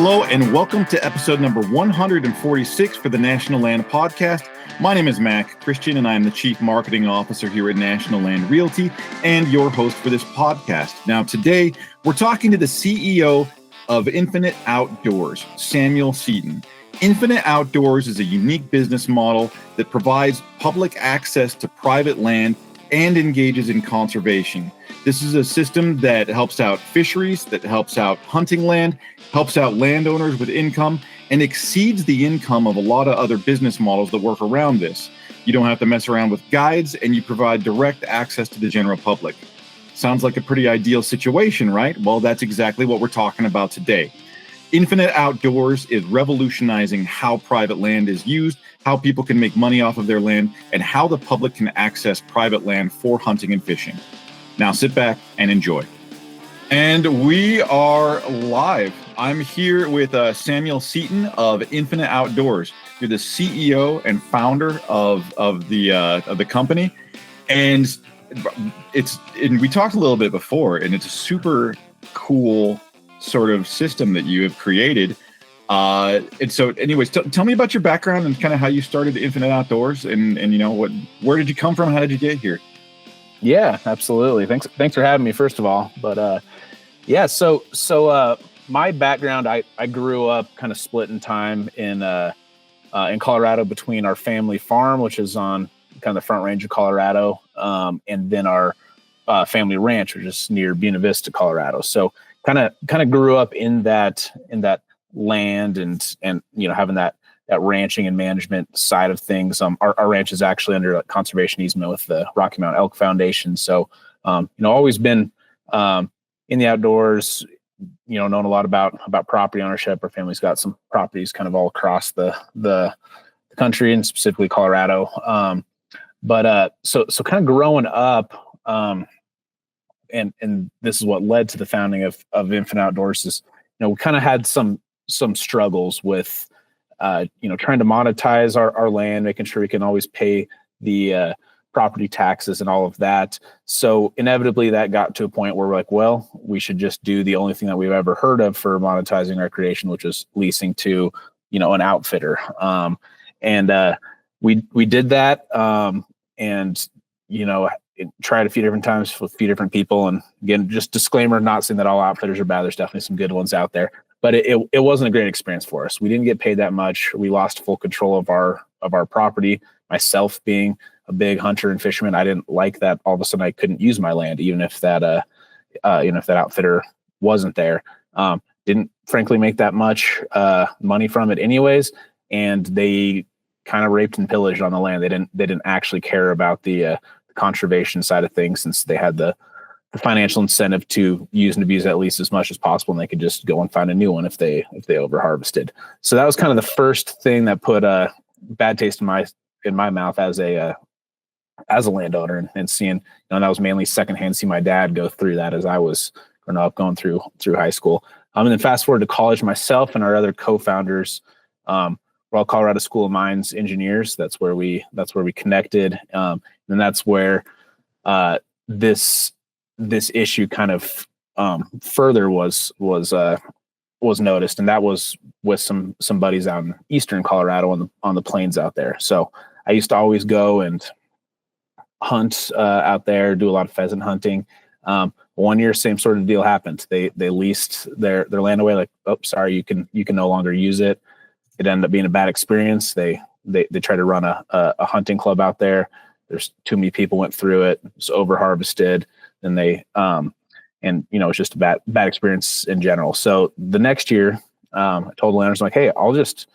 Hello and welcome to episode number 146 for the National Land Podcast. My name is Mac Christian and I'm the Chief Marketing Officer here at National Land Realty and your host for this podcast. Now today we're talking to the CEO of Infinite Outdoors, Samuel Seeton. Infinite Outdoors is a unique business model that provides public access to private land and engages in conservation. This is a system that helps out fisheries, that helps out hunting land, helps out landowners with income, and exceeds the income of a lot of other business models that work around this. You don't have to mess around with guides, and you provide direct access to the general public. Sounds like a pretty ideal situation, right? Well, that's exactly what we're talking about today. Infinite Outdoors is revolutionizing how private land is used, how people can make money off of their land, and how the public can access private land for hunting and fishing. Now sit back and enjoy. And we are live. I'm here with Samuel Seeton of Infinite Outdoors. You're the CEO and founder of the company, and we talked a little bit before, and it's a super cool sort of system that you have created. And so, anyways, tell me about your background and kind of how you started Infinite Outdoors, and where did you come from? How did you get here? Yeah, absolutely. Thanks for having me, first of all. But so my background, I grew up kind of split in time in Colorado between our family farm, which is on kind of the Front Range of Colorado, and then our family ranch, which is near Buena Vista, Colorado. So kind of grew up in that land and having that ranching and management side of things. Our ranch is actually under a conservation easement with the Rocky Mountain Elk Foundation. So, always been in the outdoors, known a lot about property ownership. Our family's got some properties kind of all across the country and specifically Colorado. So kind of growing up, and this is what led to the founding of Infinite Outdoors is, we kind of had some struggles with, trying to monetize our land, making sure we can always pay the property taxes and all of that. So inevitably that got to a point where we're like, well, we should just do the only thing that we've ever heard of for monetizing recreation, which is leasing to, an outfitter. We did that. Tried a few different times with a few different people. And again, just disclaimer, not saying that all outfitters are bad. There's definitely some good ones out there. But it wasn't a great experience for us. We didn't get paid that much. We lost full control of our property. Myself being a big hunter and fisherman, I didn't like that all of a sudden I couldn't use my land, even if that outfitter wasn't there. Didn't frankly make that much money from it anyways, and they kind of raped and pillaged on the land. They didn't actually care about the conservation side of things, since they had the financial incentive to use and abuse that lease as much as possible, and they could just go and find a new one if they over harvested. So that was kind of the first thing that put a bad taste in my mouth as a landowner, and seeing, that was mainly secondhand, see my dad go through that as I was going through high school. And then fast forward to college, myself and our other co-founders, we're all Colorado School of Mines engineers. That's where we connected. And that's where this issue kind of further was noticed, and that was with some buddies out in eastern Colorado on the plains out there. So I used to always go and hunt out there, do a lot of pheasant hunting. One year, same sort of deal happened. They leased their land away. Like, oh, sorry, you can no longer use it. It ended up being a bad experience. They tried to run a hunting club out there. There's too many people went through it. It was over harvested. And it's just a bad experience in general. So the next year, I told the landowners, like, hey, I'll just,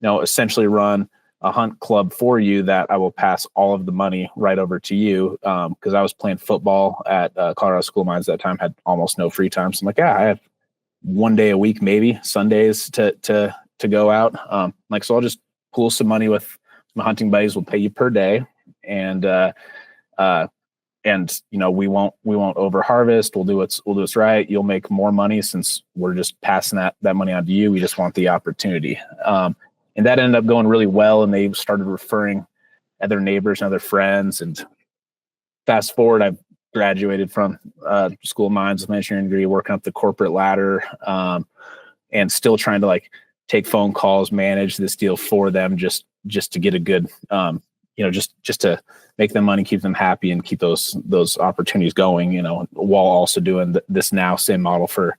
essentially run a hunt club for you that I will pass all of the money right over to you. Cause I was playing football at Colorado School of Mines at that time, had almost no free time. So I'm like, yeah, I have one day a week, maybe Sundays to go out. So I'll just pool some money with my hunting buddies. We'll pay you per day. And we won't over harvest. We'll do what's right. You'll make more money since we're just passing that money on to you. We just want the opportunity. And that ended up going really well. And they started referring other neighbors and other friends. And fast forward, I graduated from School of Mines with my engineering degree, working up the corporate ladder. and still trying to like take phone calls, manage this deal for them, just to get a good, just to make them money, keep them happy, and keep those opportunities going, while also doing this now same model for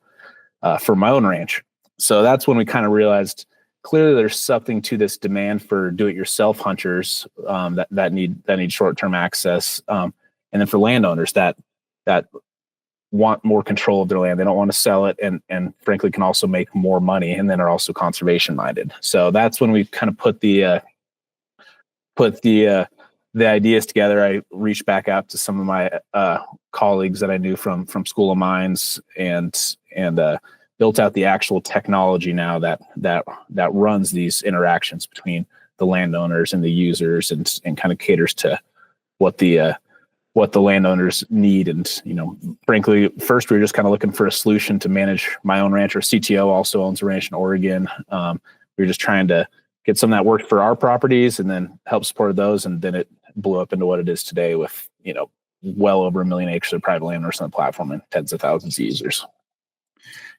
my own ranch. So that's when we kind of realized clearly there's something to this demand for do-it-yourself hunters that need short-term access, and then for landowners that want more control of their land. They don't want to sell it, and frankly can also make more money, and then are also conservation minded. So that's when we kind of put the ideas together. I reached back out to some of my colleagues that I knew from School of Mines, and built out the actual technology now that runs these interactions between the landowners and the users, and kind of caters to what the landowners need. And, frankly, first we were just kind of looking for a solution to manage my own ranch. Our CTO also owns a ranch in Oregon. We were just trying to get some that worked for our properties and then help support those. And then it blew up into what it is today with, well over 1 million acres of private landowners on the platform and tens of thousands of users.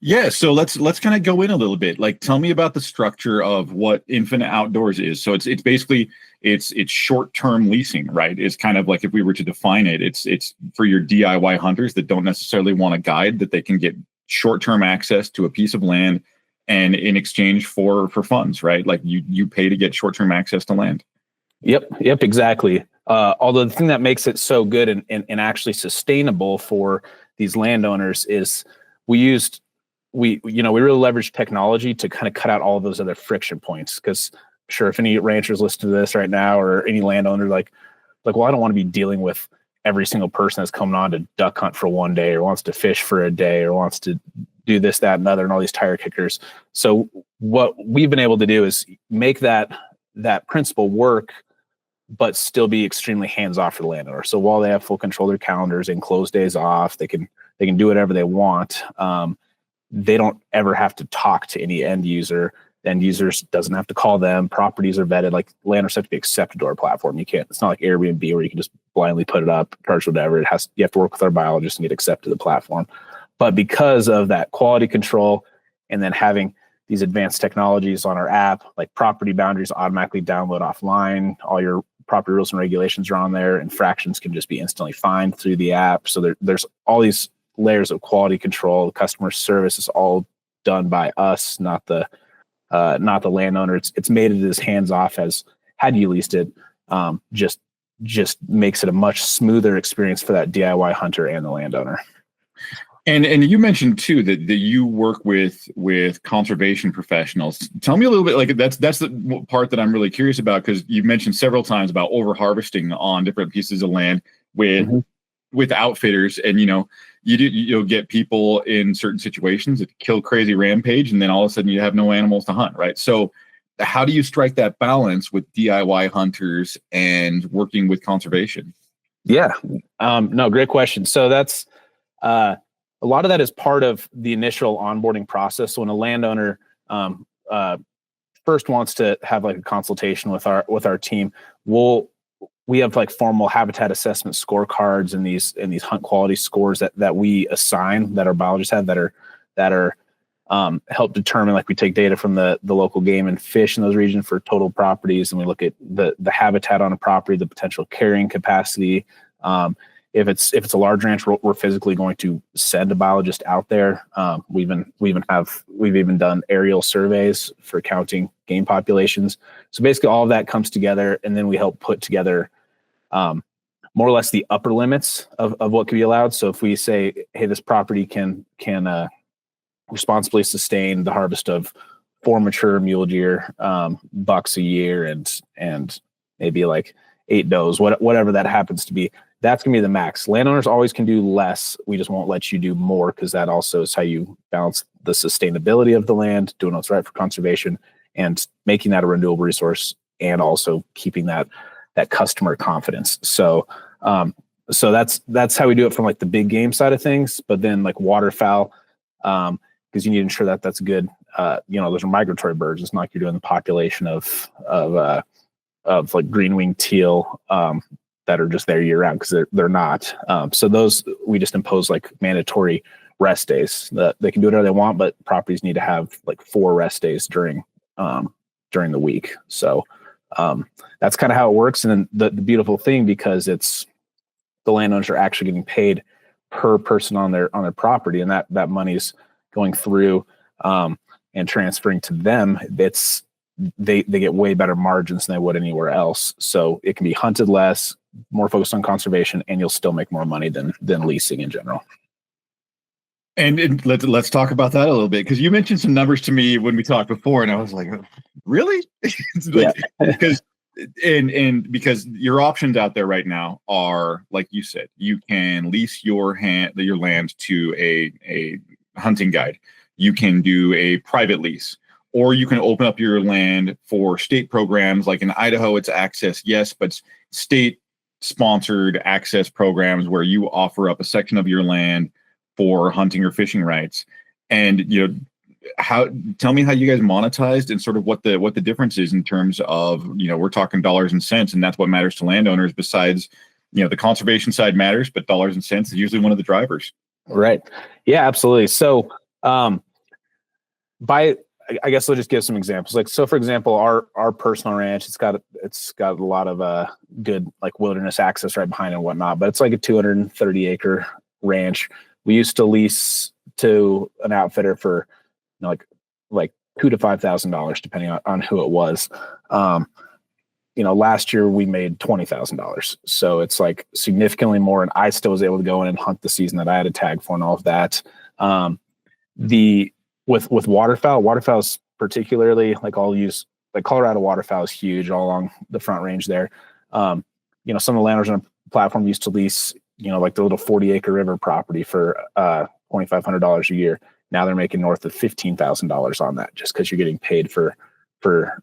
Yeah, so let's kind of go in a little bit. Like, tell me about the structure of what Infinite Outdoors is. So it's basically it's short-term leasing, right? It's kind of like, if we were to define it, it's for your DIY hunters that don't necessarily want a guide, that they can get short-term access to a piece of land, and in exchange for funds, right? Like you pay to get short-term access to land. Yep, exactly. Although the thing that makes it so good and actually sustainable for these landowners is we really leveraged technology to kind of cut out all of those other friction points. Because sure, if any ranchers listen to this right now, or any landowner like, well, I don't want to be dealing with every single person that's coming on to duck hunt for one day, or wants to fish for a day, or wants to do this, that, and other, and all these tire kickers. So what we've been able to do is make that principle work, but still be extremely hands-off for the landowner. So while they have full control of their calendars and close days off, they can do whatever they want. They don't ever have to talk to any end user. The end users doesn't have to call them. Properties are vetted. Like, landowners have to be accepted to our platform. It's not like Airbnb where you can just blindly put it up, charge whatever. You have to work with our biologists and get accepted to the platform. But because of that quality control, and then having these advanced technologies on our app, like property boundaries automatically download offline, all your property rules and regulations are on there, infractions can just be instantly fined through the app. So there's all these layers of quality control. The customer service is all done by us, not the landowner. It's made it as hands off as had you leased it. Just makes it a much smoother experience for that DIY hunter and the landowner. And you mentioned too that you work with conservation professionals. Tell me a little bit, like, that's the part that I'm really curious about, because you've mentioned several times about over harvesting on different pieces of land with outfitters, and you'll get people in certain situations that kill crazy rampage, and then all of a sudden you have no animals to hunt, right? So how do you strike that balance with DIY hunters and working with conservation? Yeah, no, great question. So that's a lot of that is part of the initial onboarding process. So when a landowner first wants to have like a consultation with our team, we have like formal habitat assessment scorecards and these hunt quality scores that we assign, that our biologists have, that are help determine, like, we take data from the local game and fish in those regions for total properties, and we look at the habitat on a property, the potential carrying capacity. If it's a large ranch, we're physically going to send a biologist out there. We've even done aerial surveys for counting game populations. So basically, all of that comes together, and then we help put together more or less the upper limits of what can be allowed. So if we say, hey, this property can responsibly sustain the harvest of 4 mature mule deer bucks a year, and maybe like 8 does, whatever that happens to be, that's going to be the max. Landowners always can do less. We just won't let you do more, because that also is how you balance the sustainability of the land, doing what's right for conservation, and making that a renewable resource, and also keeping that customer confidence. So that's how we do it from like the big game side of things. But then like waterfowl, because you need to ensure that that's good. Those are migratory birds. It's not like you're doing the population of like green-winged teal that are just there year round, because they're not. So those, we just impose like mandatory rest days. They can do whatever they want, but properties need to have like 4 rest days during the week. So that's kind of how it works. And then the beautiful thing, because it's the landowners are actually getting paid per person on their property, and that money's going through and transferring to them. They get way better margins than they would anywhere else. So it can be hunted less, more focused on conservation, and you'll still make more money than leasing in general. And let's talk about that a little bit, because you mentioned some numbers to me when we talked before, and I was like, really? Because because your options out there right now are, like you said, you can lease your land to a hunting guide. You can do a private lease, or you can open up your land for state programs. Like in Idaho, it's Access Yes, but state sponsored access programs where you offer up a section of your land for hunting or fishing rights. And tell me how you guys monetized, and sort of what the difference is in terms of, we're talking dollars and cents, and that's what matters to landowners. Besides, the conservation side matters, but dollars and cents is usually one of the drivers. Right. Yeah, absolutely. So I guess I'll just give some examples. Like, so for example, our personal ranch, it's got a lot of good like wilderness access right behind it and whatnot, but it's like a 230 acre ranch. We used to lease to an outfitter for like $2,000 to $5,000 depending on who it was. Last year we made $20,000, so it's like significantly more, and I still was able to go in and hunt the season that I had a tag for and all of that. With waterfowl particularly, like I'll use like Colorado waterfowl is huge all along the Front Range there. Some of the landowners on a platform used to lease, like the little 40 acre river property for $2,500 a year. Now they're making north of $15,000 on that, just because you're getting paid for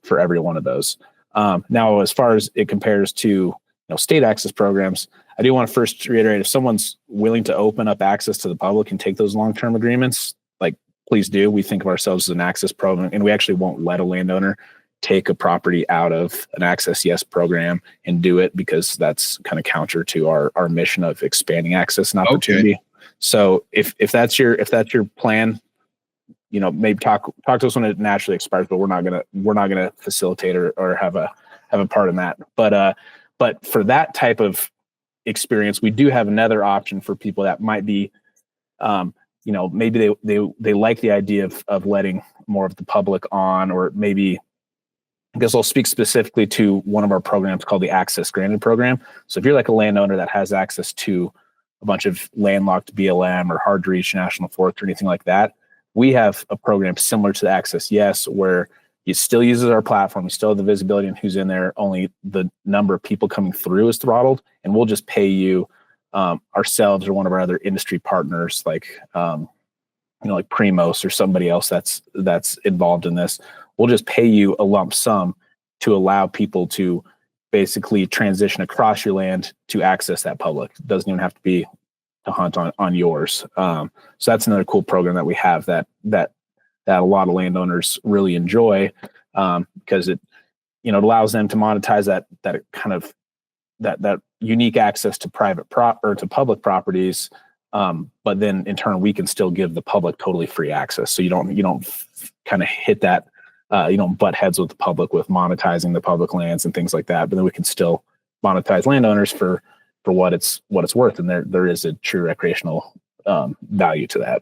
every one of those. Now, as far as it compares to state access programs, I do want to first reiterate, if someone's willing to open up access to the public and take those long-term agreements, like, please do. We think of ourselves as an access program, and we actually won't let a landowner take a property out of an Access Yes program and do it, because that's kind of counter to our mission of expanding access and opportunity. Okay. So if that's your plan, maybe talk to us when it naturally expires, but we're not gonna facilitate or have a part in that. But for that type of experience, we do have another option for people that might be, maybe they like the idea of letting more of the public on, or maybe, I guess I'll speak specifically to one of our programs called the Access Granted program. So if you're like a landowner that has access to a bunch of landlocked BLM or hard to reach national forest or anything like that, we have a program similar to the Access Yes, where it still uses our platform. You still have the visibility on who's in there. Only the number of people coming through is throttled, and we'll just pay you ourselves or one of our other industry partners, like like Primos or somebody else that's involved in this. We'll just pay you a lump sum to allow people to basically transition across your land to access that public. It doesn't even have to be to hunt on yours. So that's another cool program that we have that a lot of landowners really enjoy, because it allows them to monetize that kind of that unique access to to public properties. But then in turn, we can still give the public totally free access. So you don't kind of hit that, butt heads with the public with monetizing the public lands and things like that. But then we can still monetize landowners for what it's worth. And there is a true recreational value to that.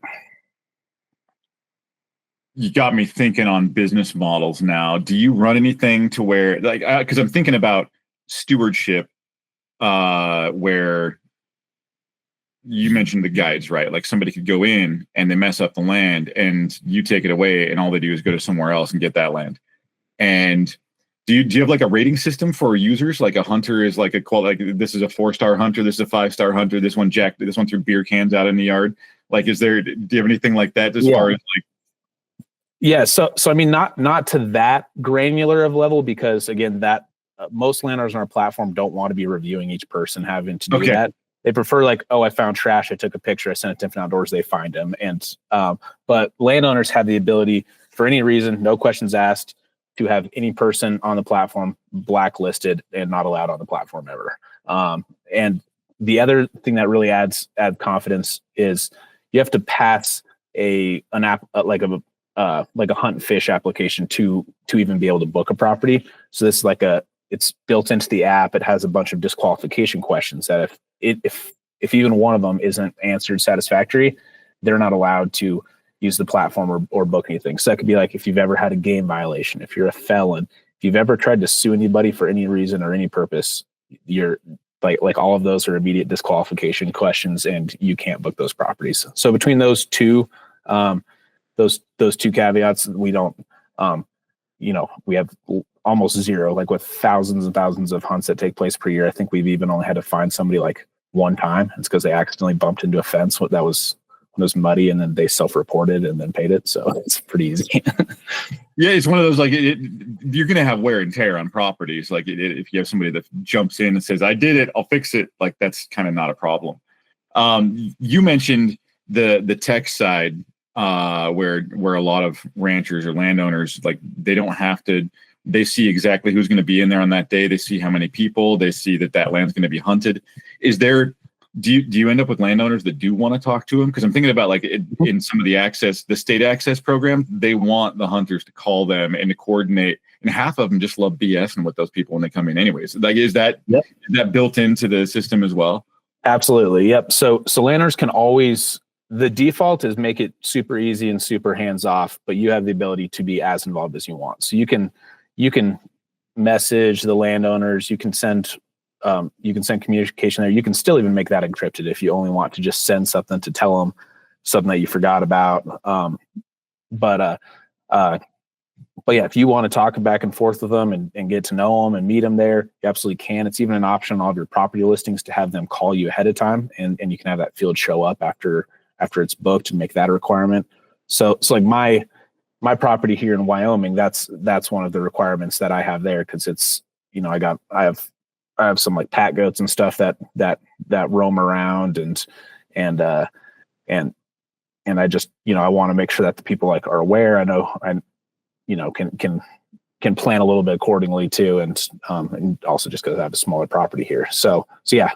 You got me thinking on business models now. Do you run anything to where, like, because I'm thinking about stewardship, where you mentioned the guides, right? Like somebody could go in and they mess up the land and you take it away, and all they do is go to somewhere else and get that land. And do you have like a rating system for users? Like a hunter is like this is a 4-star hunter, this is a 5-star hunter, this one threw beer cans out in the yard. Like, do you have anything like that as far as like? Yeah. So I mean, not to that granular of level, because again, that most landowners on our platform don't want to be reviewing each person having to do that. They prefer like, oh, I found trash, I took a picture, I sent it to Infinite Outdoors, they find them. And but landowners have the ability, for any reason, no questions asked, to have any person on the platform blacklisted and not allowed on the platform ever. And the other thing that really adds confidence is, you have to pass an app like a hunt and fish application to even be able to book a property. So this is it's built into the app. It has a bunch of disqualification questions that if even one of them isn't answered satisfactory, they're not allowed to use the platform or book anything. So that could be like if you've ever had a game violation, if you're a felon, if you've ever tried to sue anybody for any reason or any purpose, you're like all of those are immediate disqualification questions, and you can't book those properties. So between those two caveats, we don't, we have almost zero, like with thousands and thousands of hunts that take place per year. I think we've even only had to find somebody like one time. It's because they accidentally bumped into a fence that was muddy, and then they self-reported and then paid it. So it's pretty easy. Yeah, it's one of those, like, you're going to have wear and tear on properties. Like if you have somebody that jumps in and says, I did it, I'll fix it. Like that's kind of not a problem. You mentioned the tech side, where a lot of ranchers or landowners, like they don't have to, they see exactly who's going to be in there on that day. They see how many people, they see that land's going to be hunted. Do you end up with landowners that do want to talk to them? Because I'm thinking about in some of the state access program, they want the hunters to call them and to coordinate. And half of them just love BSing with those people when they come in anyways. Like, is that built into the system as well? Absolutely. Yep. So landowners can always, the default is make it super easy and super hands off, but you have the ability to be as involved as you want. So you can message the landowners, you can send communication there. You can still even make that encrypted if you only want to just send something to tell them something that you forgot about. But yeah, if you want to talk back and forth with them and get to know them and meet them there, you absolutely can. It's even an option on all of your property listings to have them call you ahead of time, and you can have that field show up after it's booked and make that a requirement. So like my property here in Wyoming, that's one of the requirements that I have there, because it's, I have some like pat goats and stuff that roam around and I just, I want to make sure that the people like are aware. I know can plan a little bit accordingly too. And also just because I have a smaller property here. So yeah,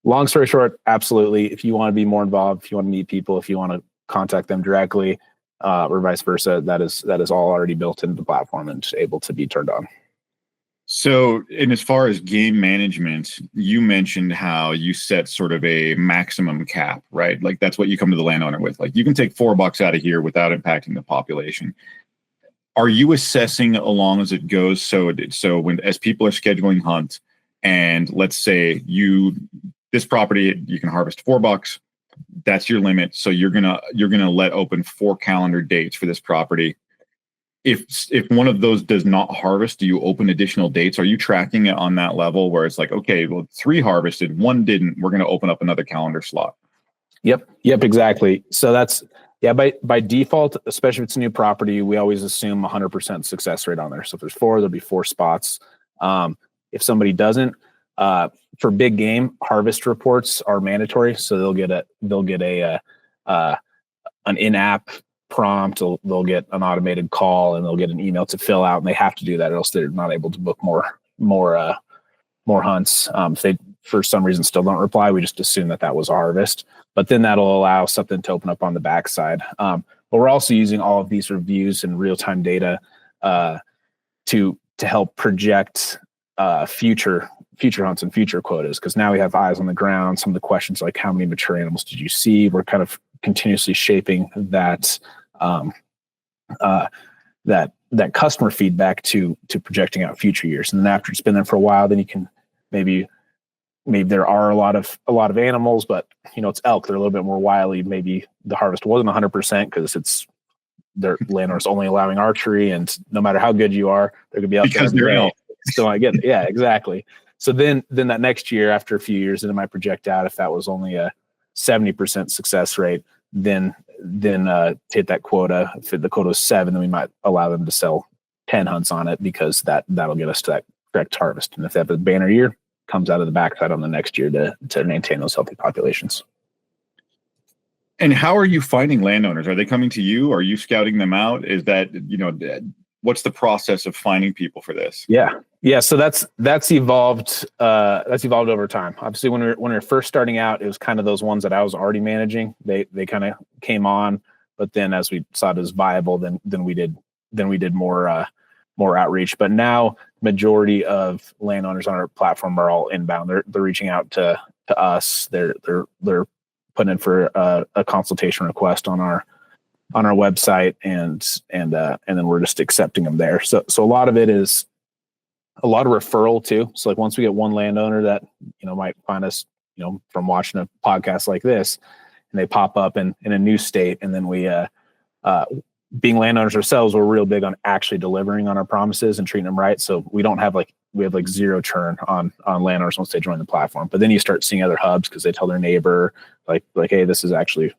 long story short, absolutely. If you want to be more involved, if you want to meet people, if you want to contact them directly, or vice versa, that is all already built into the platform and able to be turned on. So, and as far as game management, you mentioned how you set sort of a maximum cap, right? Like that's what you come to the landowner with. Like you can take $4 out of here without impacting the population. Are you assessing along as it goes? So as people are scheduling hunt, and let's say this property, you can harvest $4, that's your limit. So you're gonna let open 4 calendar dates for this property. If one of those does not harvest, do you open additional dates? Are you tracking it on that level where it's like, okay, well, 3 harvested, 1 didn't, we're going to open up another calendar slot? Yep, exactly. So that's, by default, especially if it's a new property, we always assume 100% success rate on there. So if there's 4, there'll be 4 spots. If somebody doesn't, for big game, harvest reports are mandatory. So they'll get an in-app prompt, they'll get an automated call, and they'll get an email to fill out, and they have to do that, or else they're not able to book more hunts. If they for some reason still don't reply, we just assume that was a harvest, but then that'll allow something to open up on the backside. But we're also using all of these reviews and real-time data to help project future hunts and future quotas, because now we have eyes on the ground. Some of the questions like how many mature animals did you see? We're kind of continuously shaping that that customer feedback to projecting out future years. And then after it's been there for a while, then you can maybe there are a lot of animals, but it's elk, they're a little bit more wily. Maybe the harvest wasn't 100% because their landowner's only allowing archery, and no matter how good you are, they're gonna be out because there they're elk. Still not getting it. Yeah, exactly. So then that next year, after a few years, then it might project out, if that was only a 70% success rate, then to hit that quota, if the quota is 7, then we might allow them to sell 10 hunts on it, because that'll get us to that correct harvest. And if they have a banner year, comes out of the backside on the next year to maintain those healthy populations. And how are you finding landowners? Are they coming to you? Are you scouting them out? Is that, what's the process of finding people for this? Yeah. So that's evolved. That's evolved over time. Obviously, when we were first starting out, it was kind of those ones that I was already managing. They kind of came on, but then as we saw it as viable, then we did more outreach. But now, majority of landowners on our platform are all inbound. They're reaching out to us. They're putting in for a consultation request on our website, and then we're just accepting them there. So a lot of it is a lot of referral too. So like once we get one landowner that, might find us, from watching a podcast like this, and they pop up in a new state, and then we, being landowners ourselves, we're real big on actually delivering on our promises and treating them right. So we have zero churn on landowners once they join the platform. But then you start seeing other hubs because they tell their neighbor like, hey, this is actually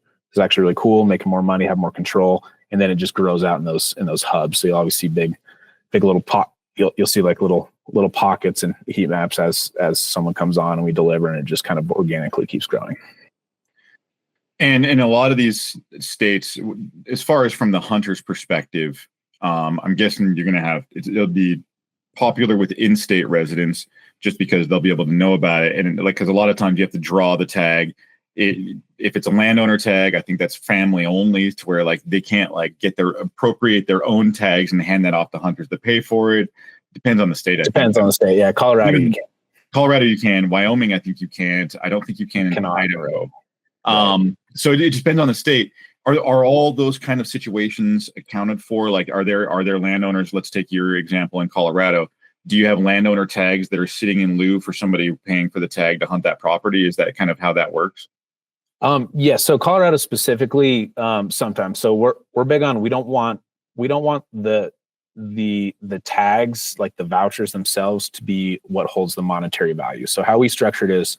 really cool, making more money, have more control. And then it just grows out in those hubs. So you'll always see big little you'll see like little pockets and heat maps as someone comes on and we deliver, and it just kind of organically keeps growing. And in a lot of these states, as far as from the hunter's perspective, I'm guessing it'll be popular with in-state residents just because they'll be able to know about it. And because a lot of times you have to draw the tag. If it's a landowner tag, I think that's family only, to where like they can't appropriate their own tags and hand that off to hunters to pay for it. Depends on the state. Depends on the state. Yeah. Colorado, you can. Colorado, you can. Wyoming, I think you can't. I don't think you can in Idaho. Right. So it depends on the state. Are all those kind of situations accounted for? Like, are there landowners? Let's take your example in Colorado. Do you have landowner tags that are sitting in lieu for somebody paying for the tag to hunt that property? Is that kind of how that works? Yeah. So Colorado specifically, sometimes. So we're big on, we don't want the tags, like the vouchers themselves, to be what holds the monetary value. So how we structure it is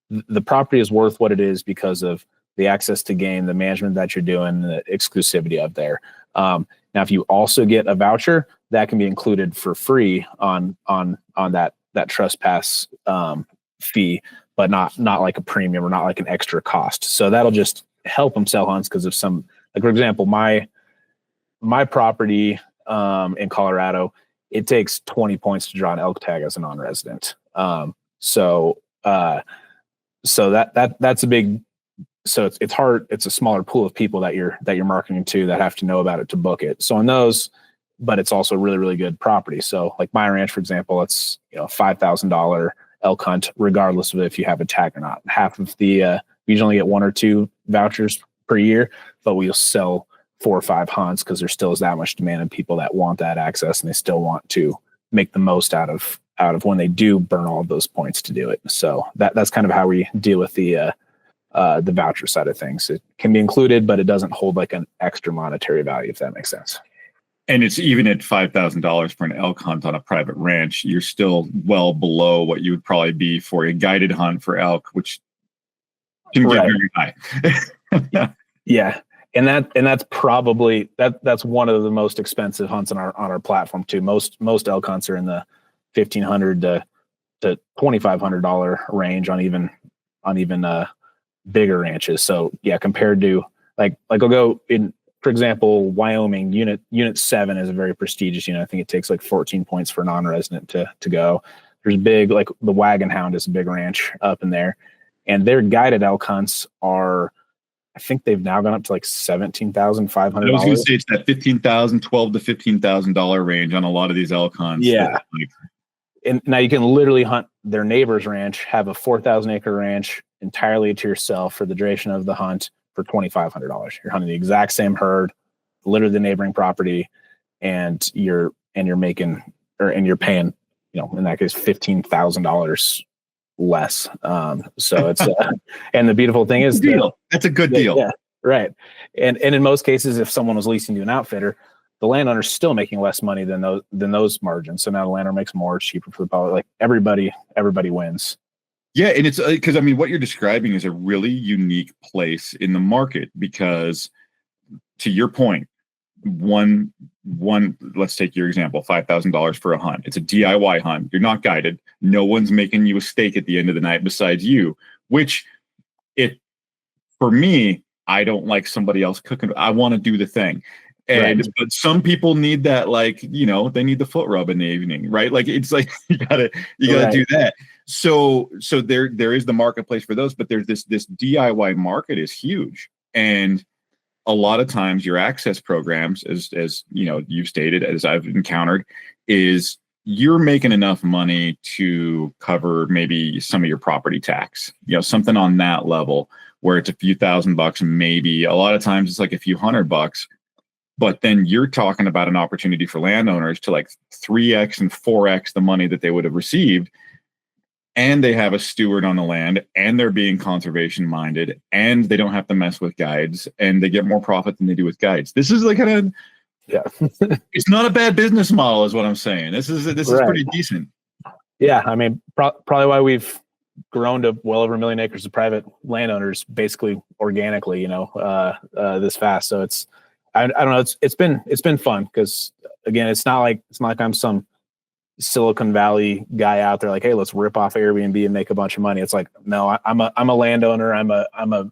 the property is worth what it is because of the access to game, the management that you're doing, the exclusivity of there. Now, if you also get a voucher, that can be included for free on that trespass fee, but not like a premium or not like an extra cost. So that'll just help them sell hunts because of some, like for example, my property in Colorado, it takes 20 points to draw an elk tag as a non-resident. So that's a big. So it's hard. It's a smaller pool of people that you're marketing to that have to know about it to book it. So on those, but it's also really, really good property. So like my ranch, for example, it's $5,000 elk hunt, regardless of if you have a tag or not. Half of the we usually get 1 or 2 vouchers per year, but we'll sell 4 or 5 hunts because there still is that much demand and people that want that access, and they still want to make the most out of when they do burn all of those points to do it. So that's kind of how we deal with the voucher side of things. It can be included, but it doesn't hold like an extra monetary value, if that makes sense. And it's even at $5,000 for an elk hunt on a private ranch, you're still well below what you would probably be for a guided hunt for elk, which can get very high. Yeah. And that's probably that's one of the most expensive hunts on our platform too. Most elk hunts are in the $1,500 to $2,500 range on even bigger ranches. So yeah, compared to like I'll go in, for example, Wyoming, unit 7 is a very prestigious unit. I think it takes like 14 points for a non-resident to go. There's big, like the Wagon Hound is a big ranch up in there, and their guided elk hunts are, I think they've now gone up to like $17,500. I was going to say it's that $12,000 to $15,000 range on a lot of these elk hunts. Yeah. And now you can literally hunt their neighbor's ranch, have a 4,000 acre ranch entirely to yourself for the duration of the hunt for $2,500. You're hunting the exact same herd, literally the neighboring property, and you're paying, in that case, $15,000 less. So it's and the beautiful thing is that's a good deal. Yeah, right. And in most cases, if someone was leasing to an outfitter, the landowner's still making less money than those margins. So now the landowner makes more, it's cheaper for the public. Like everybody wins. Yeah, and it's because what you're describing is a really unique place in the market because, to your point, one let's take your example, $5,000 for a hunt. It's a DIY hunt. You're not guided. No one's making you a steak at the end of the night besides you. Which, for me, I don't like somebody else cooking. I want to do the thing. And but some people need that, like, they need the foot rub in the evening, right? Like, it's like you gotta do that. So there is the marketplace for those, but there's this DIY market is huge. And a lot of times your access programs, as you've stated, as I've encountered, is you're making enough money to cover maybe some of your property tax, something on that level where it's a few $1,000, maybe. A lot of times it's like a few $100. But then you're talking about an opportunity for landowners to like 3x and 4x the money that they would have received. And they have a steward on the land, and they're being conservation minded, and they don't have to mess with guides, and they get more profit than they do with guides. This is like it's not a bad business model, is what I'm saying. This is pretty decent. Yeah, I mean, probably why we've grown to well over 1 million acres of private landowners, basically organically, this fast. So I don't know. It's been fun because, again, it's not like I'm some Silicon Valley guy out there like, hey, let's rip off Airbnb and make a bunch of money. It's like, no, I'm a landowner. I'm a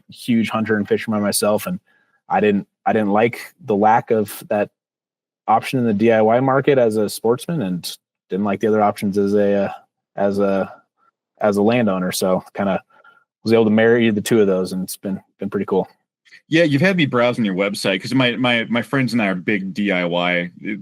huge hunter and fisherman myself, and I didn't like the lack of that option in the DIY market as a sportsman, and didn't like the other options as a landowner. So kind of was able to marry the two of those, and it's been pretty cool. Yeah, you've had me browsing your website because my friends and I are big DIY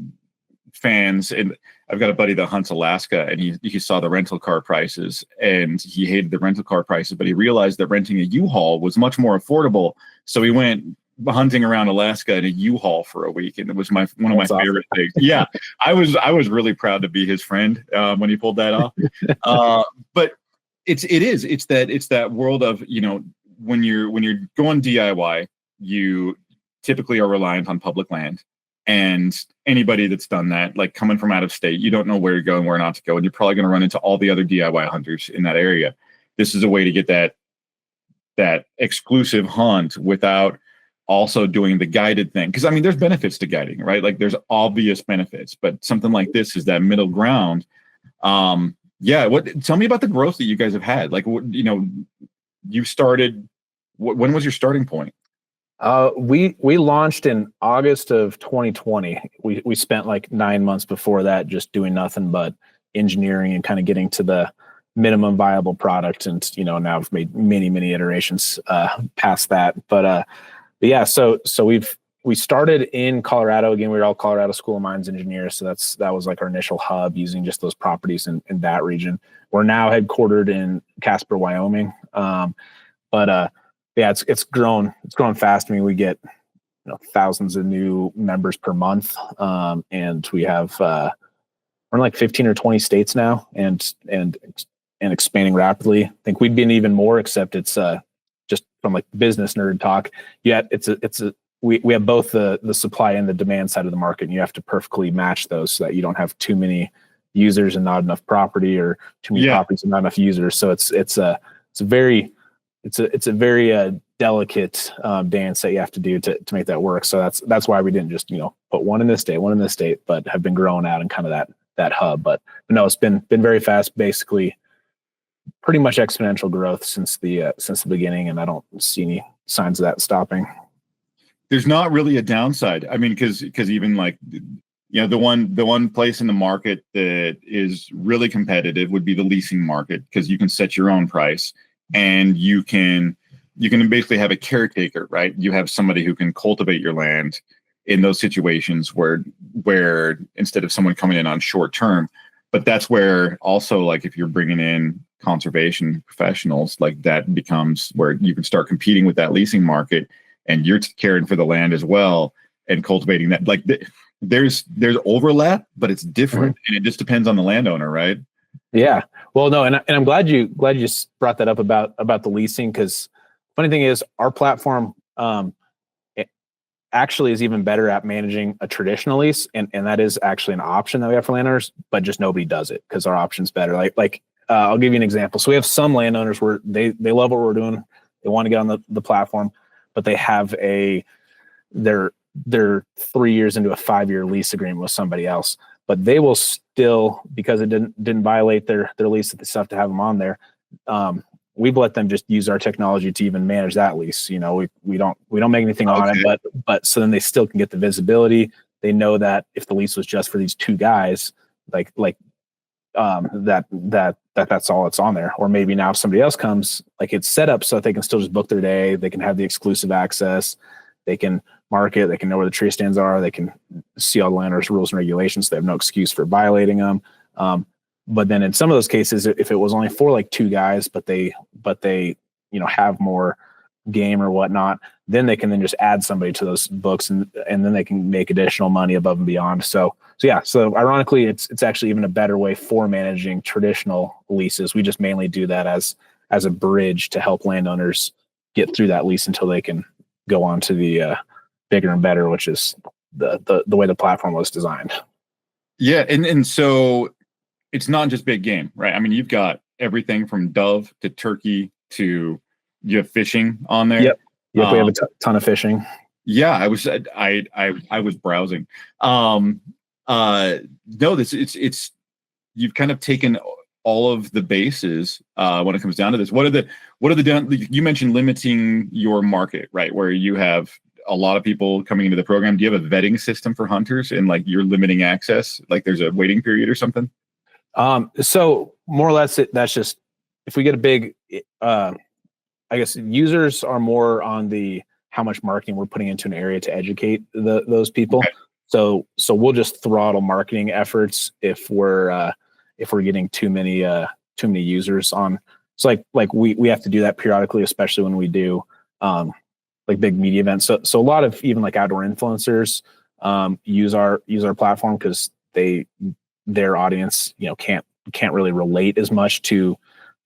fans, and I've got a buddy that hunts Alaska, and he saw the rental car prices, and he hated the rental car prices, but he realized that renting a U-Haul was much more affordable. So he went hunting around Alaska in a U-Haul for a week, and it was one of my favorite things. Yeah, I was really proud to be his friend when he pulled that off. But it's that world of, when you're going DIY, you typically are reliant on public land. And anybody that's done that, like coming from out of state, you don't know where to go and where not to go, and you're probably going to run into all the other DIY hunters in that area. This is a way to get that exclusive hunt without also doing the guided thing. Because I mean, there's benefits to guiding, right? Like there's obvious benefits, but something like this is that middle ground. Yeah. Tell me about the growth that you guys have had. Like, you started. When was your starting point? We launched in August of 2020. We spent like 9 months before that just doing nothing but engineering and kind of getting to the minimum viable product. And, now I've made many iterations past that. But yeah, so we started in Colorado. Again, we were all Colorado School of Mines engineers. So that was like our initial hub, using just those properties in that region. We're now headquartered in Casper, Wyoming. Yeah, it's grown fast. I mean, we get thousands of new members per month, and we have we're in like 15 or 20 states now, and expanding rapidly. I think we'd been even more, except it's just from like business nerd talk. Yeah, we have both the supply and the demand side of the market, and you have to perfectly match those so that you don't have too many users and not enough property, or too many properties and not enough users. So it's a very delicate dance that you have to do to make that work. So that's why we didn't just put one in this state, but have been growing out in kind of that hub. But no, it's been very fast, basically pretty much exponential growth since the beginning, and I don't see any signs of that stopping. There's not really a downside. I mean, because even like the one place in the market that is really competitive would be the leasing market, because you can set your own price. And you can basically have a caretaker, right? You have somebody who can cultivate your land in those situations where instead of someone coming in on short term. But that's where also, like, if you're bringing in conservation professionals, like that becomes where you can start competing with that leasing market, and you're caring for the land as well and cultivating that. Like there's overlap, but it's different, and it just depends on the landowner, right? Yeah. Well, no, and I'm glad you brought that up about the leasing, because funny thing is our platform it actually is even better at managing a traditional lease, and that is actually an option that we have for landowners, but just nobody does it because our option's better. Like I'll give you an example. So we have some landowners where they love what we're doing, they want to get on the platform, but they have they're 3 years into a 5-year lease agreement with somebody else. But they will still, because it didn't violate their lease, that they still have to have them on there. we've let them just use our technology to even manage that lease. We don't make anything on it, but so then they still can get the visibility. They know that if the lease was just for these two guys, that's all that's on there. Or maybe now if somebody else comes, like it's set up so that they can still just book their day. They can have the exclusive access. They can market. They can know where the tree stands are. They can see all the landowners' rules and regulations. So they have no excuse for violating them. But then in some of those cases, if it was only for like two guys, but they have more game or whatnot, then they can then just add somebody to those books and then they can make additional money above and beyond. So ironically, it's actually even a better way for managing traditional leases. We just mainly do that as a bridge to help landowners get through that lease until they can go on to the bigger and better, which is the way the platform was designed. Yeah, and so it's not just big game, right? I mean, you've got everything from dove to turkey to you have fishing on there. Yep, we have a ton of fishing. Yeah, I was browsing. No, it's you've kind of taken all of the bases when it comes down to this. What are the you mentioned limiting your market, right? Where you have a lot of people coming into the program. Do you have a vetting system for hunters and like you're limiting access? Like there's a waiting period or something? So more or less that's just, if we get a big, I guess users are more on the how much marketing we're putting into an area to educate those people. Okay. So we'll just throttle marketing efforts if we're getting too many users on. So like we have to do that periodically, especially when we do like big media events. So a lot of even like outdoor influencers use our platform because their audience can't really relate as much to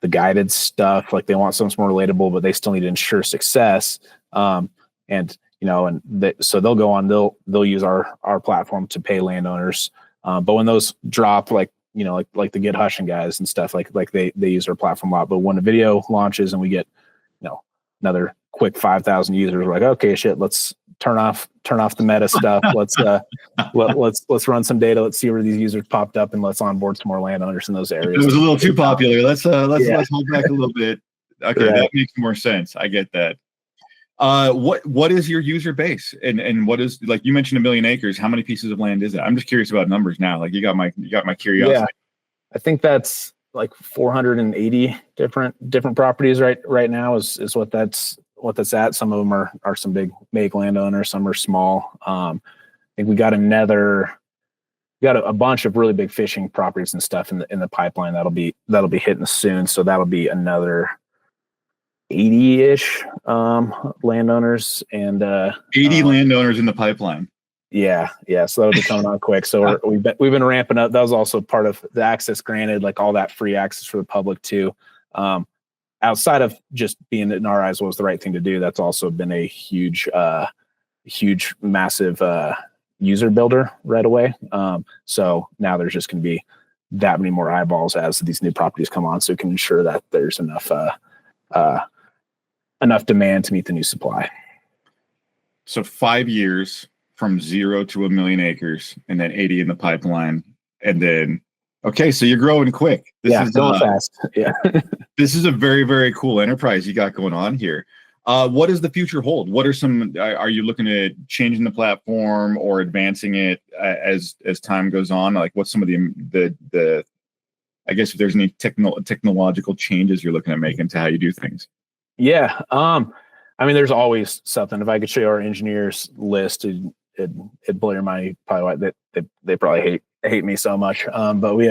the guided stuff. Like they want something more relatable, but they still need to ensure success. So they'll go on, they'll use our platform to pay landowners. But when those drop, like the Get Hushing guys and stuff, like they use our platform a lot. But when a video launches and we get, another quick 5,000 users, we're like, okay, shit, let's turn off the meta stuff. Let's run some data. Let's see where these users popped up and let's onboard some more landowners in those areas. It was a little too popular. Let's hold back a little bit. Okay. Yeah. That makes more sense. I get that. What is your user base and what is, like you mentioned 1 million acres, how many pieces of land is that? I'm just curious about numbers now. Like you got my curiosity. Yeah. I think that's like 480 different properties right now is what that's at. Some of them are some big landowners, some are small. I think we got a bunch of really big fishing properties and stuff in the pipeline that'll be hitting soon. So that'll be another 80-ish landowners and 80 landowners in the pipeline. Yeah. So that'll be coming on quick. So we've been ramping up. That was also part of the access granted, like all that free access for the public too. Outside of just being in our eyes what was the right thing to do, that's also been a huge, massive user builder right away. So now there's just going to be that many more eyeballs as these new properties come on, so we can ensure that there's enough demand to meet the new supply. So 5 years from 0 to 1 million acres, and then 80 in the pipeline, and then okay, so you're growing quick. This is going fast. Yeah. This is a very, very cool enterprise you got going on here. What does the future hold? What are are you looking at changing the platform or advancing it as time goes on? Like what's some of the I guess if there's any technological changes you're looking at making to how you do things? Yeah. I mean, there's always something. If I could show you our engineers list, it'd blow your mind. Probably they probably hate me so much. But we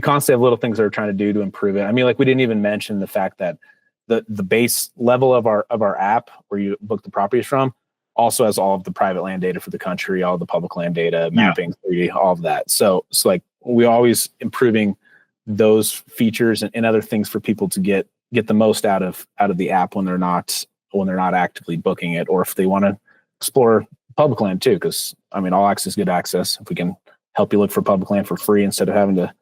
constantly have little things that we're trying to do to improve it. I mean, like we didn't even mention the fact that the base level of our app where you book the properties from also has all of the private land data for the country, all the public land data, mapping, 3D, all of that. So it's like we always improving those features and other things for people to get the most out of the app when they're not actively booking it, or if they want to explore public land too. Because I mean, all access is good access. If we can help you look for public land for free instead of having to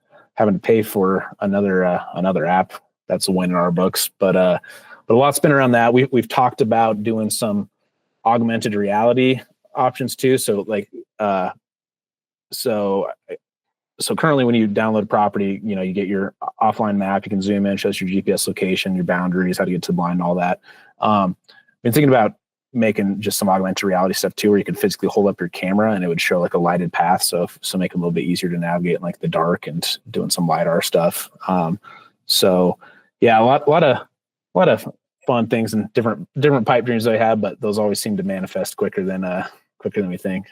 pay for another app, that's a win in our books. But a lot's been around that. We've talked about doing some augmented reality options too. So like currently when you download a property, you get your offline map, you can zoom in, shows your GPS location, your boundaries, how to get to the line, all that. Been thinking about making just some augmented reality stuff too, where you could physically hold up your camera and it would show like a lighted path. So make it a little bit easier to navigate in like the dark and doing some LiDAR stuff. So yeah, a lot of fun things and different pipe dreams that I have, but those always seem to manifest quicker than we think.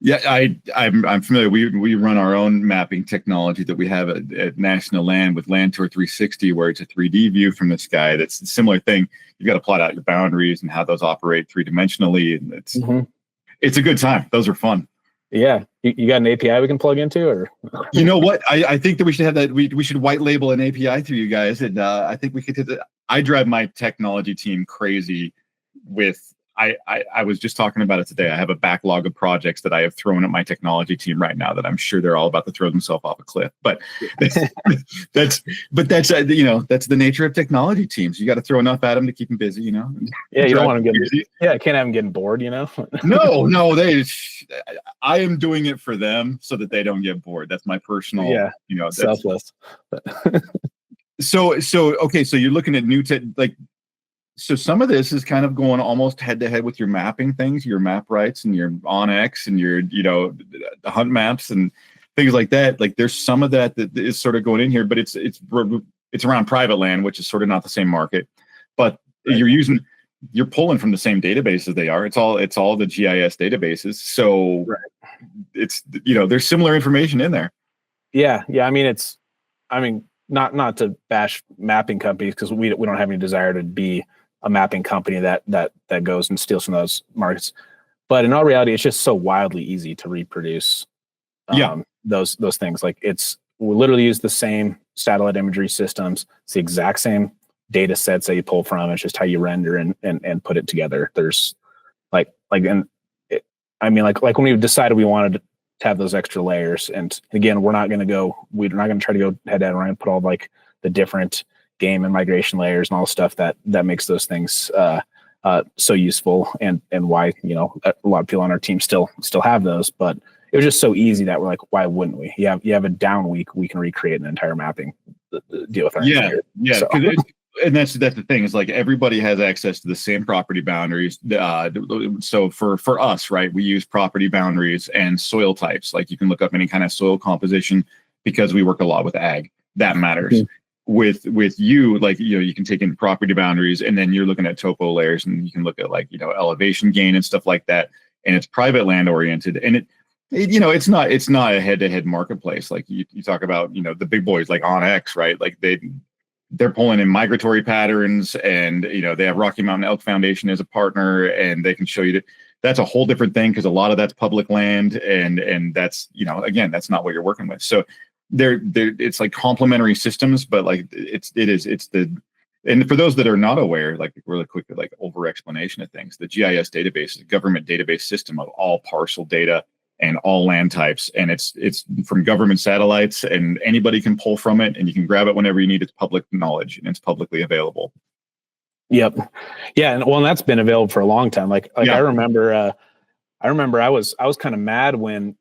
Yeah, I'm familiar. We run our own mapping technology that we have at National Land with Land Tour 360, where it's a 3D view from the sky. That's a similar thing. You got to plot out your boundaries and how those operate three-dimensionally, and it's a good time. Those are fun. Yeah, you got an API we can plug into, or you know what? I think that we should have that. We should white label an API through you guys, and I think we could do that. I drive my technology team crazy with. I was just talking about it today. I have a backlog of projects that I have thrown at my technology team right now that I'm sure they're all about to throw themselves off a cliff. But that's the nature of technology teams. You got to throw enough at them to keep them busy, Yeah, you don't want them getting busy. Yeah, I can't have them getting bored, No, I am doing it for them so that they don't get bored. That's my personal, selfless. So okay, so you're looking at new tech, so some of this is kind of going almost head to head with your mapping things, your map rights and your OnX and your, the hunt maps and things like that. Like there's some of that is sort of going in here, but it's around private land, which is sort of not the same market, but right. You're pulling from the same databases they are. It's all the GIS databases. So right. It's, there's similar information in there. Yeah. Yeah. Not to bash mapping companies, because we don't have any desire to be a mapping company that goes and steals from those markets. But in all reality, it's just so wildly easy to reproduce those things. Like we literally use the same satellite imagery systems. It's the exact same data sets that you pull from. It's just how you render and put it together. There's when we decided we wanted to have those extra layers. And again, we're not going to try to go head to head and put all like the different game and migration layers and all the stuff that makes those things so useful and why, a lot of people on our team still have those, but it was just so easy that we're like, why wouldn't we? You have a down week, we can recreate an entire mapping deal with our engineers. Yeah. So. And that's the thing is like everybody has access to the same property boundaries. So for us, right, we use property boundaries and soil types. Like you can look up any kind of soil composition because we work a lot with ag. That matters. Mm-hmm. With you, like, you can take in property boundaries and then you're looking at topo layers and you can look at like, elevation gain and stuff like that. And it's private land oriented. And it's not a head to head marketplace. Like you talk about, the big boys like OnX, right? Like they're pulling in migratory patterns and, they have Rocky Mountain Elk Foundation as a partner and they can show you that's a whole different thing because a lot of that's public land and that's, again, that's not what you're working with. So it's like complementary systems, but like and for those that are not aware, like really quick, like over explanation of things, the GIS database is a government database system of all parcel data and all land types. And it's from government satellites and anybody can pull from it and you can grab it whenever you need. It's public knowledge and it's publicly available. Yep. Yeah. And that's been available for a long time. Like yeah. I remember I was kind of mad when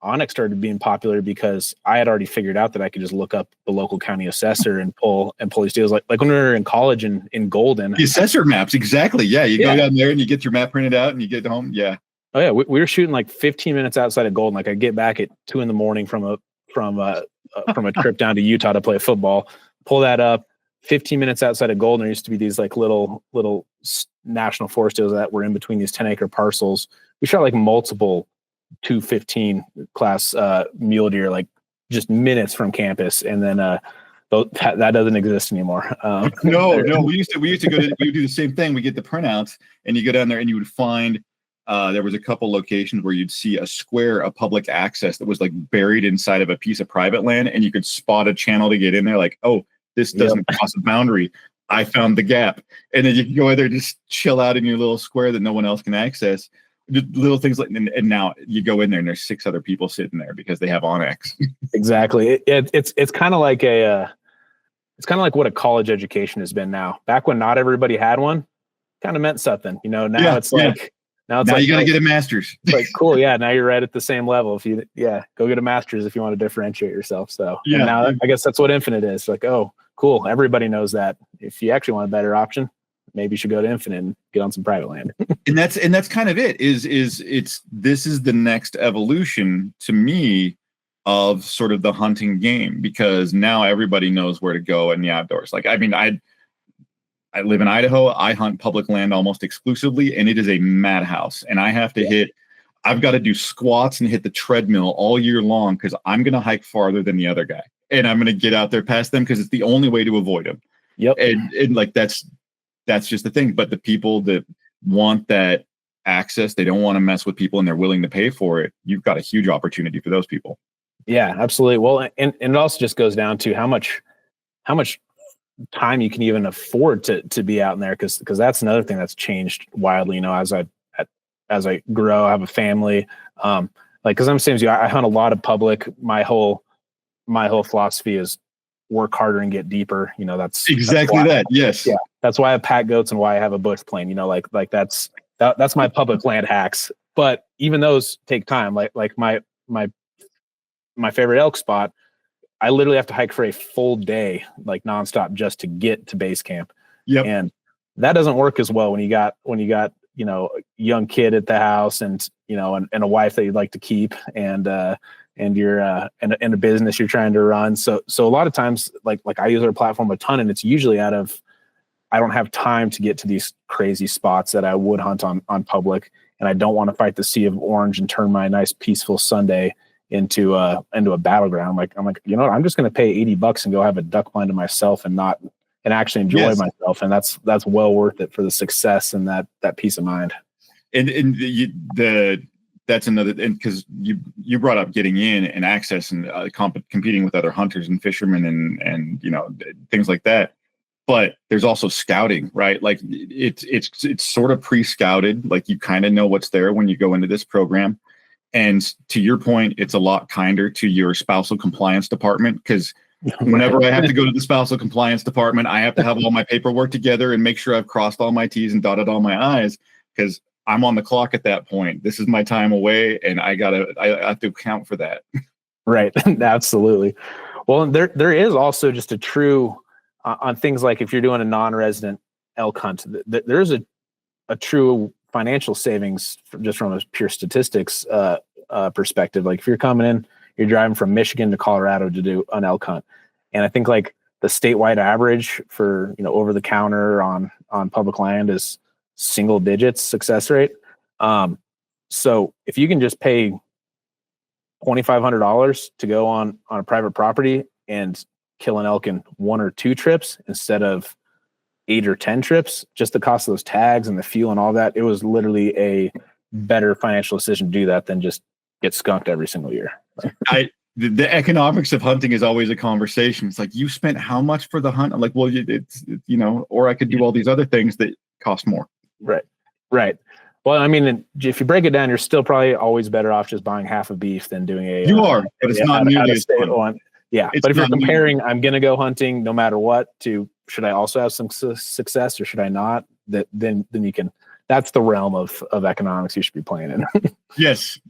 OnX started being popular because I had already figured out that I could just look up the local county assessor and pull these deals. Like when we were in college in Golden. The assessor maps. Exactly. Yeah. You go down there and you get your map printed out and you get home. Yeah. Oh yeah, we were shooting like 15 minutes outside of Golden. Like I get back at 2 a.m. from a trip down to Utah to play football. Pull that up. 15 minutes outside of Golden, there used to be these like little national forest deals that were in between these 10-acre parcels. We shot like multiple 215 class mule deer, like just minutes from campus, and then that doesn't exist anymore. No, we used to we would do the same thing. We get the printouts, and you go down there, and you would find. There was a couple locations where you'd see a square of public access that was like buried inside of a piece of private land, and you could spot a channel to get in there. Like, oh, this doesn't cross a boundary. I found the gap, and then you can go in there, just chill out in your little square that no one else can access. Just little things like, and now you go in there, and there's 6 other people sitting there because they have OnX. Exactly. It's kind of like what a college education has been now. Back when not everybody had one, kind of meant something. Now it's like. Now you got to get a master's. It's like, cool. Yeah. Now you're right at the same level. Go get a master's if you want to differentiate yourself. So and now I guess that's what infinite is. Like, oh, cool. Everybody knows that. If you actually want a better option, maybe you should go to infinite and get on some private land. and that's kind of it. This is the next evolution to me of sort of the hunting game, because now everybody knows where to go in the outdoors. Like, I mean, I live in Idaho. I hunt public land almost exclusively, and it is a madhouse. And I have to I've got to do squats and hit the treadmill all year long because I'm going to hike farther than the other guy. And I'm going to get out there past them because it's the only way to avoid them. Yep. And like, that's just the thing. But the people that want that access, they don't want to mess with people and they're willing to pay for it. You've got a huge opportunity for those people. Yeah, absolutely. Well, and it also just goes down to how much time you can even afford to be out in there. Cause that's another thing that's changed wildly, as I grow, I have a family. Like, cause I'm the same as you, I hunt a lot of public. My whole philosophy is work harder and get deeper. That's exactly that. Yes. Yeah. That's why I have pack goats and why I have a bush plane, like that's my public land hacks. But even those take time. Like my favorite elk spot, I literally have to hike for a full day, like nonstop, just to get to base camp. Yep. And that doesn't work as well when you got, a young kid at the house and, and a wife that you'd like to keep and you're in a business you're trying to run. So a lot of times, like I use our platform a ton, and it's usually out of, I don't have time to get to these crazy spots that I would hunt on public. And I don't want to fight the sea of orange and turn my nice peaceful Sunday into a battleground. I'm like, I'm just going to pay $80 and go have a duck blind to myself and actually enjoy myself. And that's well worth it for the success and that peace of mind. That's another, and because you brought up getting in and access and competing with other hunters and fishermen and things like that. But there's also scouting, right? Like it's sort of pre-scouted. Like you kind of know what's there when you go into this program. And to your point, it's a lot kinder to your spousal compliance department, because whenever I have to go to the spousal compliance department, I have to have all my paperwork together and make sure I've crossed all my T's and dotted all my I's, because I'm on the clock at that point. This is my time away, and I have to account for that. Right. Absolutely. Well, there is also just a true on things like if you're doing a non-resident elk hunt, there's a true financial savings just from a pure statistics perspective. Like if you're coming in, you're driving from Michigan to Colorado to do an elk hunt. And I think like the statewide average for, over the counter on public land is single digits success rate. So if you can just pay $2,500 to go on a private property and kill an elk in 1 or 2 trips instead of 8 or 10 trips, just the cost of those tags and the fuel and all that, it was literally a better financial decision to do that than just get skunked every single year. The economics of hunting is always a conversation. It's like, you spent how much for the hunt? I'm like, well, it's or I could do all these other things that cost more. Right. Well, I mean, if you break it down, you're still probably always better off just buying half a beef than doing but it's not nearly as fun. Yeah, but if you're comparing, I'm going to go hunting no matter what, to should I also have some success or should I not? Then you can. That's the realm of economics you should be playing in. Yes.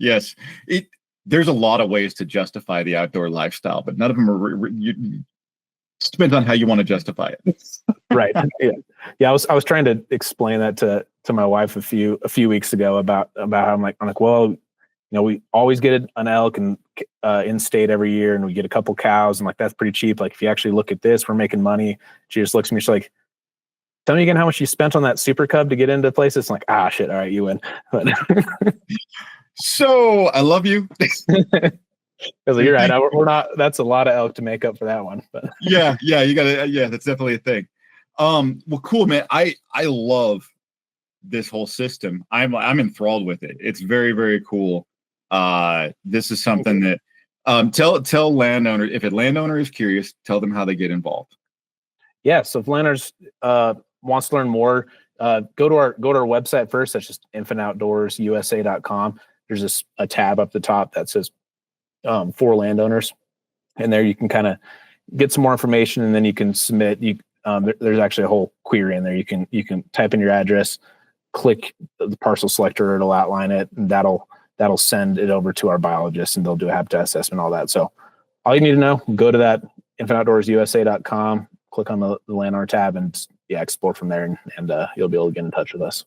There's a lot of ways to justify the outdoor lifestyle, but none of them are. It depends on how you want to justify it. Right. Yeah. I was trying to explain that to my wife a few weeks ago about how I'm like, well, we always get an elk and in state every year, and we get a couple cows, and like that's pretty cheap. Like if you actually look at this, we're making money. She just looks at me, she's like, "Tell me again how much you spent on that super cub to get into places." I'm like, shit, all right, you win. So I love you. Because you're right, we're not. That's a lot of elk to make up for that one. But yeah, you gotta. Yeah, that's definitely a thing. Well, cool, man. I love this whole system. I'm enthralled with it. It's very, very cool. This is something that tell landowners, if a landowner is curious, tell them how they get involved. Yeah, so if landowners wants to learn more, go to our website first. That's just infiniteoutdoorsusa.com. There's a tab up the top that says for landowners, and there you can kind of get some more information, and then you can submit. There's actually a whole query in there. You can type in your address, click the parcel selector, it'll outline it, and that'll send it over to our biologists, and they'll do a habitat assessment, all that. So all you need to know, go to that infiniteoutdoorsusa.com, click on the landowner tab, and explore from there, and you'll be able to get in touch with us.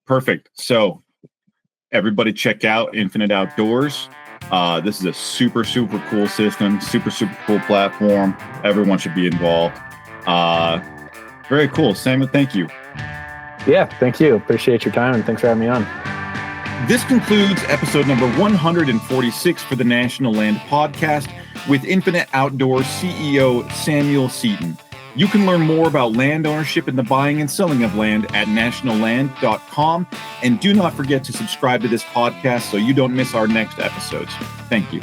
Perfect. So everybody check out Infinite Outdoors. This is a super, super cool system, super, super cool platform. Everyone should be involved. Very cool. Samuel, thank you. Yeah, thank you. Appreciate your time, and thanks for having me on. This concludes episode number 146 for the National Land Podcast with Infinite Outdoors CEO Samuel Seeton. You can learn more about land ownership and the buying and selling of land at nationalland.com. And do not forget to subscribe to this podcast so you don't miss our next episodes. Thank you.